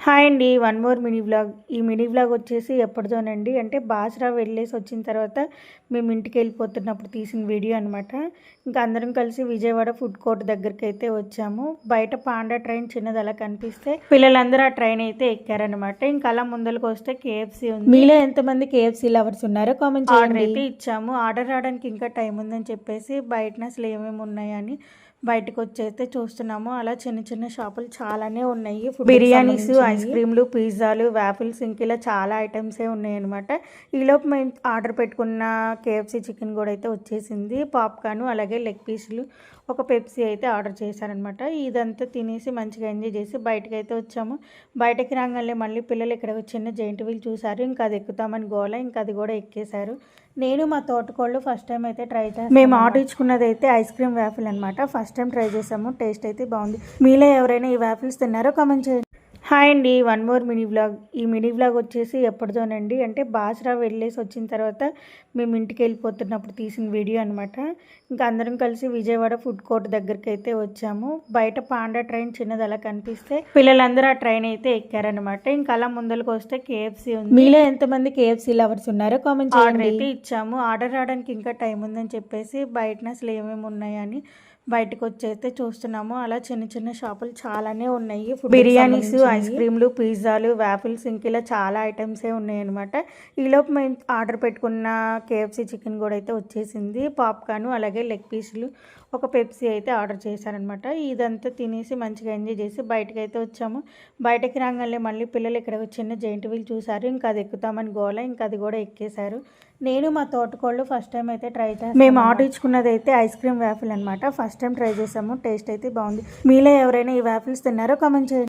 Hi అండి. One more mini vlog. ఈ mini vlog వచ్చేసి ఎప్పటిదోనండి, అంటే బాసరా వెళ్ళేసి వచ్చిన తర్వాత మేము ఇంటికి వెళ్ళిపోతున్నప్పుడు తీసిన వీడియో అనమాట. ఇంకా అందరం కలిసి విజయవాడ ఫుడ్ కోర్ట్ దగ్గరికి అయితే వచ్చాము. బయట పాండా ట్రైన్ చిన్నది అలా కనిపిస్తే పిల్లలందరూ ఆ ట్రైన్ అయితే ఎక్కారనమాట. ఇంకా అలా ముందరకు వస్తే కేఎఫ్సీ ఉంది. మీలో ఎంతమంది కేఎఫ్సీ లవర్స్ ఉన్నారో కామెంట్ చేయండి. ఆర్డర్ అయితే ఇచ్చాము. ఆర్డర్ రావడానికి ఇంకా టైం ఉందని చెప్పేసి బయట అసలు ఏమేమి ఉన్నాయని బయటకు వచ్చైతే చూస్తున్నాము. అలా చిన్న చిన్న షాపులు చాలానే ఉన్నాయి. బిర్యానీస్, ఐస్ క్రీమ్లు, పిజ్జాలు, వ్యాఫిల్స్, ఇంక ఇలా చాలా ఐటమ్సే ఉన్నాయి అనమాట. ఈలోపు మేము ఆర్డర్ పెట్టుకున్న కేఎఫ్సీ చికెన్ కూడా అయితే వచ్చేసింది. పాప్కార్న్, అలాగే లెగ్ పీసులు, ఒక పెప్సీ అయితే ఆర్డర్ చేశారనమాట. ఇదంతా తినేసి మంచిగా ఎంజాయ్ చేసి బయటకు అయితే వచ్చాము. బయటకి రాగానే మళ్ళీ పిల్లలు ఇక్కడ చిన్న జైంట్ వీల్ చూసారు. ఇంకా అది ఎక్కుతామని గోల, ఇంకా అది కూడా ఎక్కేశారు. నేను మా తోటకోళ్ళు ఫస్ట్ టైం అయితే ట్రై చేస్తాను. మేము ఆర్డర్ ఇచ్చుకున్నది అయితే ఐస్ క్రీమ్ వ్యాఫిల్ అనమాట. ఫస్ట్ టైం ట్రై చేసాము. టేస్ట్ అయితే బాగుంది. మీలో ఎవరైనా ఈ వ్యాఫిల్స్ తిన్నారో కామెంట్ చేయండి. హాయ్ అండి. One more mini vlog. ఈ మినీ వ్లాగ్ వచ్చేసి ఎప్పటిదోనండి, అంటే బాసరా వెళ్ళేసి వచ్చిన తర్వాత మేము ఇంటికి వెళ్ళిపోతున్నప్పుడు తీసిన వీడియో అనమాట. ఇంకా అందరం కలిసి విజయవాడ ఫుడ్ కోర్ట్ దగ్గరికి అయితే వచ్చాము. బయట పాండా ట్రైన్ చిన్నది అలా కనిపిస్తే పిల్లలందరూ ఆ ట్రైన్ అయితే ఎక్కారనమాట. ఇంకా అలా ముందరకు వస్తే కేఎఫ్సీ ఉంది. మీలో ఎంతమంది కేఎఫ్సీ లవర్స్ ఉన్నారో కామెంట్ చేయండి. ఆర్డర్ అయితే ఇచ్చాము. ఆర్డర్ రావడానికి ఇంకా టైం ఉందని చెప్పేసి బయట అసలు ఏమేమి ఉన్నాయని బయటకు వచ్చైతే చూస్తున్నాము. అలా చిన్న చిన్న షాపులు చాలానే ఉన్నాయి. బిర్యానీస్, ఐస్ క్రీమ్లు, పిజ్జాలు, వ్యాఫిల్స్, ఇంక ఇలా చాలా ఐటమ్సే ఉన్నాయి అనమాట. ఈలోపు మేము ఆర్డర్ పెట్టుకున్న కేఎఫ్సీ చికెన్ కూడా అయితే వచ్చేసింది. పాప్కార్న్, అలాగే లెగ్ పీసులు, ఒక పెప్సీ అయితే ఆర్డర్ చేశారనమాట. ఇదంతా తినేసి మంచిగా ఎంజాయ్ చేసి బయటకు అయితే వచ్చాము. బయటకి రాగానే మళ్ళీ పిల్లలు ఇక్కడ చిన్న జైంట్ వీల్ చూసారు. ఇంకా అది ఎక్కుతామని గోల, ఇంకా అది కూడా ఎక్కేశారు. నేను మా తోటకోళ్ళు ఫస్ట్ టైం అయితే ట్రై చేస్తాను. మేము ఆర్డర్ ఇచ్చుకున్నది అయితే ఐస్ క్రీమ్ వ్యాఫిల్ అనమాట. ఫస్ట్ టైం ట్రై చేసాము. టేస్ట్ అయితే బాగుంది. మీలో ఎవరైనా ఈ వ్యాఫిల్స్ తిన్నారో కామెంట్ చేయండి.